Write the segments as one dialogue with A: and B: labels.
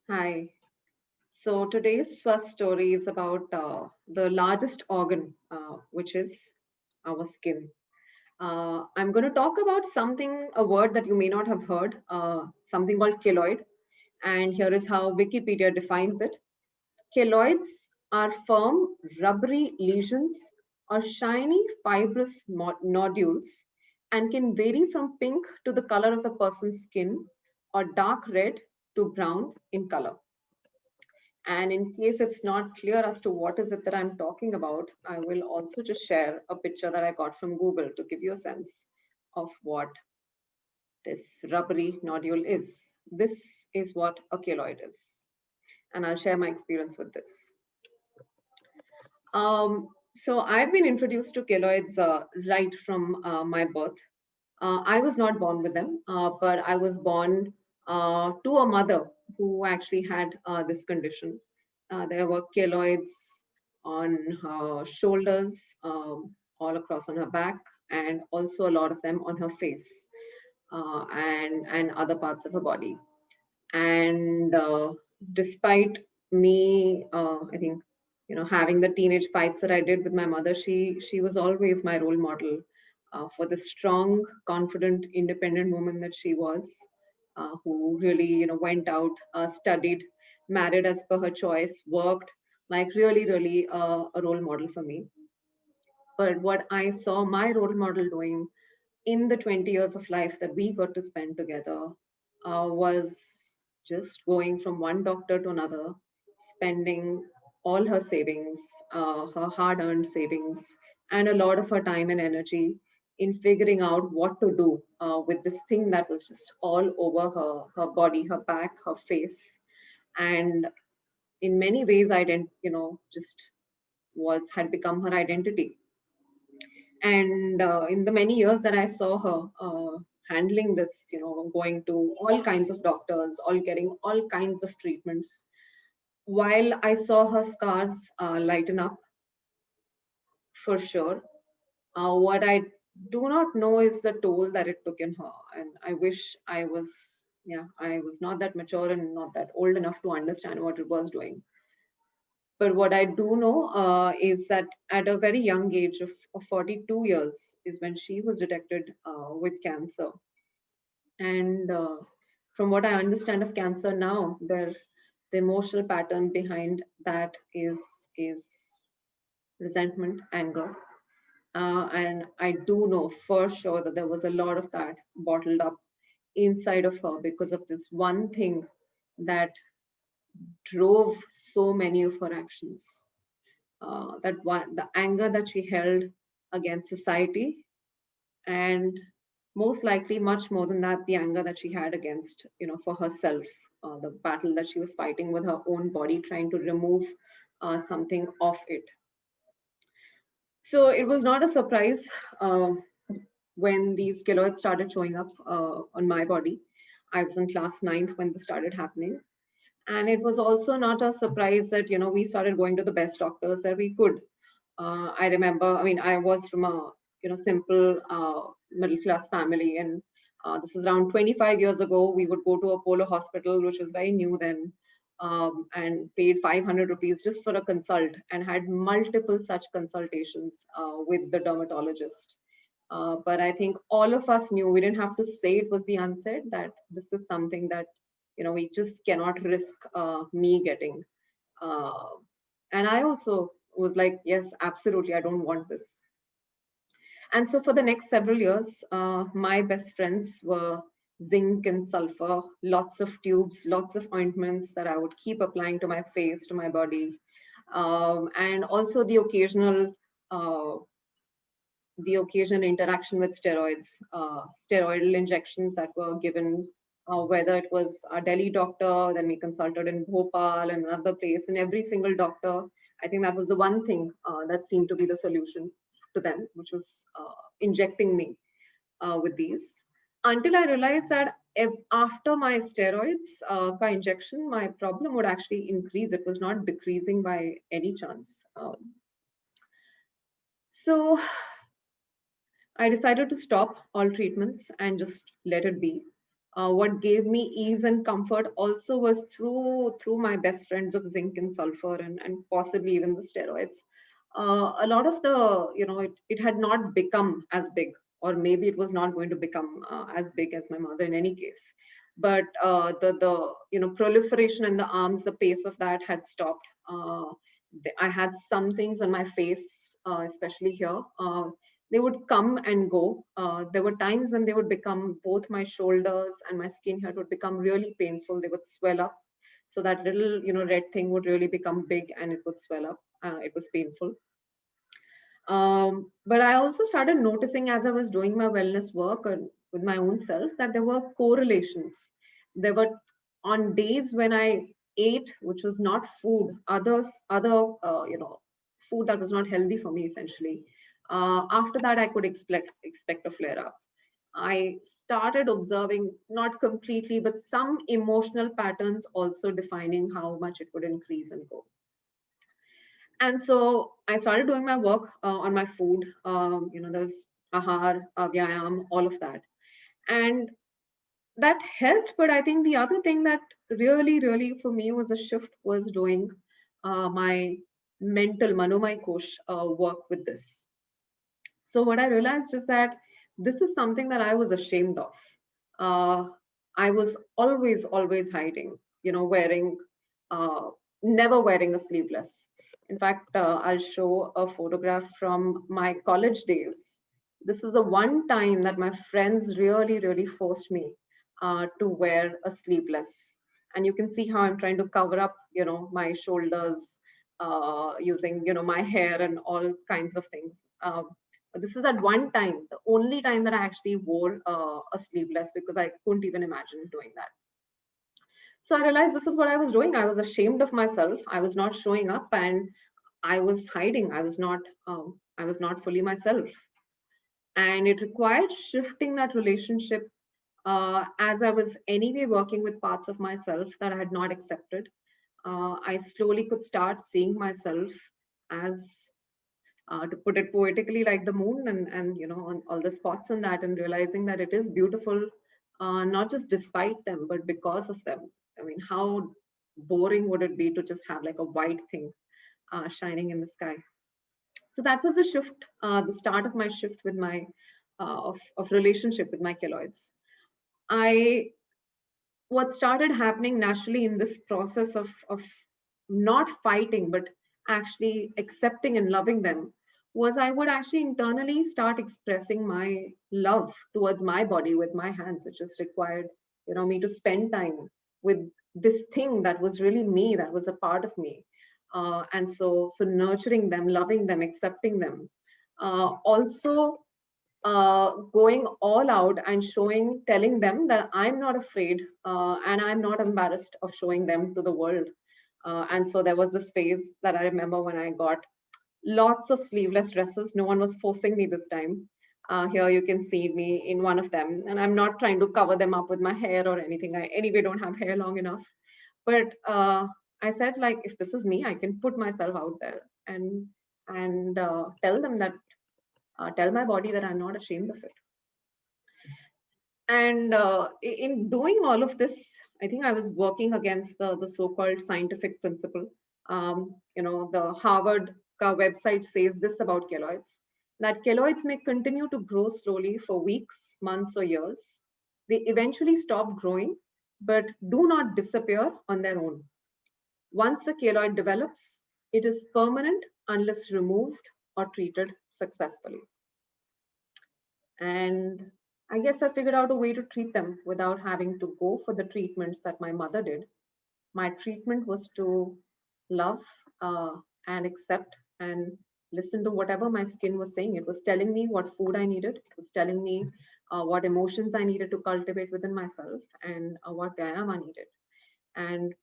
A: Hi. So today's first story is about the largest organ, which is our skin. I'm going to talk about a word that you may not have heard, something called keloid. And here is how Wikipedia defines it. Keloids are firm, rubbery lesions or shiny, fibrous nodules and can vary from pink to the color of the person's skin or dark red to brown in color. And in case it's not clear as to what is it that I'm talking about, I will also just share a picture that I got from Google to give you a sense of what this rubbery nodule is. This is what a keloid is. And I'll share my experience with this. So I've been introduced to keloids right from my birth. I was not born with them, but I was born to a mother who actually had this condition. There were keloids on her shoulders, all across on her back, and also a lot of them on her face and other parts of her body. And despite me, I think having the teenage fights that I did with my mother, she was always my role model for the strong, confident, independent woman that she was, who really went out, studied, married as per her choice, worked, like really a role model for me. But what I saw my role model doing in the 20 years of life that we got to spend together was just going from one doctor to another, spending all her savings, her hard earned savings, and a lot of her time and energy in figuring out what to do with this thing that was just all over her body, her back, her face. And in many ways, I didn't, just had become her identity. And in the many years that I saw her handling this, going to all kinds of doctors, all getting all kinds of treatments, while I saw her scars lighten up, for sure, what I do not know is the toll that it took in her. And I wish I was not that mature and not that old enough to understand what it was doing. But what I do know is that at a very young age of 42 years is when she was detected with cancer. And from what I understand of cancer now, the emotional pattern behind that is resentment, anger. And I do know for sure that there was a lot of that bottled up inside of her because of this one thing that drove so many of her actions. That one, the anger that she held against society, and most likely much more than that, the anger that she had against, for herself, the battle that she was fighting with her own body, trying to remove something of it. So it was not a surprise uh, when these keloids started showing up on my body. I was in class ninth when this started happening. And it was also not a surprise that, we started going to the best doctors that we could. I remember, I mean, I was from a simple middle class family, and this is around 25 years ago. We would go to Apollo Hospital, which was very new then, and paid 500 rupees just for a consult, and had multiple such consultations with the dermatologist. But I think all of us knew, we didn't have to say it was the unsaid, that this is something that we just cannot risk me getting. Uh, and I also was like, yes, absolutely, I don't want this. And so for the next several years, my best friends were zinc and sulfur, lots of tubes, lots of ointments that I would keep applying to my face, to my body, and also uh, the occasional interaction with steroids, steroidal injections that were given, whether it was a Delhi doctor, then we consulted in Bhopal and another place, and every single doctor, I think that was the one thing that seemed to be the solution to them, which was injecting me with these. Until I realized that if after my steroids, by injection, my problem would actually increase. It was not decreasing by any chance. So I decided to stop all treatments and just let it be. What gave me ease and comfort also was through my best friends of zinc and sulfur, and possibly even the steroids. A lot of the, it had not become as big, or maybe it was not going to become as big as my mother in any case. But the proliferation in the arms, the pace of that had stopped. I had some things on my face, especially here. They would come and go. There were times when they would become, both my shoulders and my skin here would become really painful. They would swell up. So that little, red thing would really become big and it would swell up. It was painful. But I also started noticing as I was doing my wellness work with my own self that there were correlations. There were on days when I ate, which was not food, other food that was not healthy for me essentially. After that, I could expect a flare up. I started observing, not completely, but some emotional patterns also defining how much it would increase and go. And so I started doing my work on my food. There's ahar, vyayam, all of that. And that helped. But I think the other thing that really, really for me was a shift was doing my mental manomai kosh work with this. So what I realized is that this is something that I was ashamed of. Uh, I was always hiding, wearing, uh, never wearing a sleeveless. In fact, I'll show a photograph from my college days. This is the one time that my friends really forced me to wear a sleeveless. And you can see how I'm trying to cover up, my shoulders using, my hair and all kinds of things. This is at one time, the only time that I actually wore a sleeveless, because I couldn't even imagine doing that. So I realized this is what I was doing. I was ashamed of myself. I was not showing up, and I was hiding. I was not fully myself. And it required shifting that relationship, as I was anyway working with parts of myself that I had not accepted. I slowly could start seeing myself as, to put it poetically, like the moon, and on all the spots on that, and realizing that it is beautiful, not just despite them, but because of them. I mean, how boring would it be to just have like a white thing shining in the sky? So that was the shift, the start of my shift with my of relationship with my keloids. I What started happening naturally in this process of not fighting but actually accepting and loving them was I would actually internally start expressing my love towards my body with my hands. It just required, me to spend time with this thing that was really me, that was a part of me. And so nurturing them, loving them, accepting them, also going all out and showing, telling them that I'm not afraid, and I'm not embarrassed of showing them to the world. And so there was this phase that I remember when I got lots of sleeveless dresses. No one was forcing me this time. Here you can see me in one of them, and I'm not trying to cover them up with my hair or anything. I anyway don't have hair long enough. But I said, like, if this is me, I can put myself out there and tell them that, tell my body that I'm not ashamed of it. And in doing all of this, I think I was working against the so-called scientific principle. The Harvard website says this about keloids, that keloids may continue to grow slowly for weeks, months, or years. They eventually stop growing, but do not disappear on their own. Once a keloid develops, it is permanent unless removed or treated successfully. And I guess I figured out a way to treat them without having to go for the treatments that my mother did. My treatment was to love, and accept and listen to whatever my skin was saying. It was telling me what food I needed, it was telling me what emotions I needed to cultivate within myself, and what Gayam I needed. And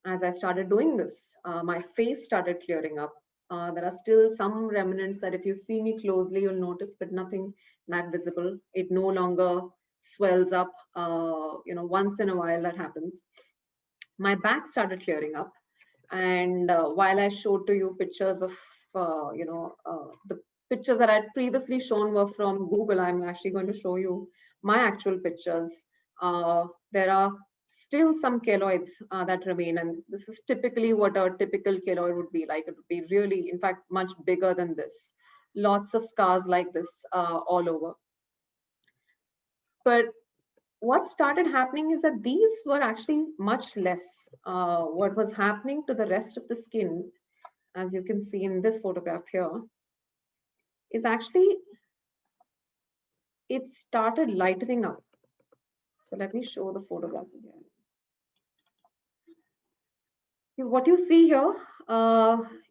A: as I started doing this, my face started clearing up. There are still some remnants that if you see me closely, you'll notice, but nothing that visible. It no longer swells up. Once in a while that happens. My back started clearing up. And while I showed to you pictures of, the pictures that I'd previously shown were from Google, I'm actually going to show you my actual pictures. there are still some keloids that remain, and this is typically what a typical keloid would be like. It would be really, in fact, much bigger than this. Lots of scars like this all over. But what started happening is that these were actually much less. What was happening to the rest of the skin, as you can see in this photograph here, is actually it started lightening up. So let me show the photograph again. What you see here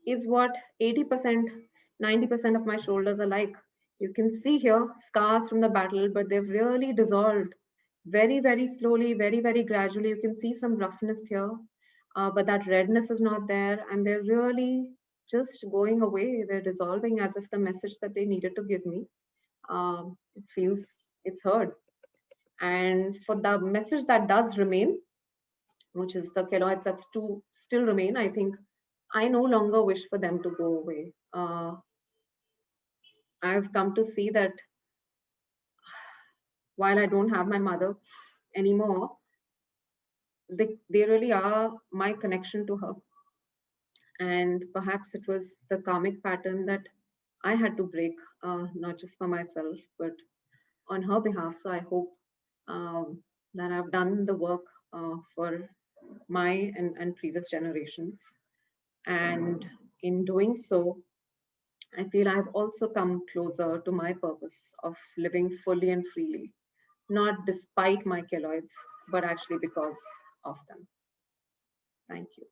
A: is what 80%, 90% of my shoulders are like. You can see here scars from the battle, but they've really dissolved very, very slowly, very, very gradually. You can see some roughness here, but that redness is not there, and they're really just going away. They're dissolving as if the message that they needed to give me, it feels it's heard. And for the message that does remain, which is the keloids that still remain, I think I no longer wish for them to go away. I've come to see that while I don't have my mother anymore, they really are my connection to her. And perhaps it was the karmic pattern that I had to break, not just for myself, but on her behalf. So I hope that I've done the work for my and previous generations. And in doing so, I feel I've also come closer to my purpose of living fully and freely, not despite my keloids, but actually because of them. Thank you.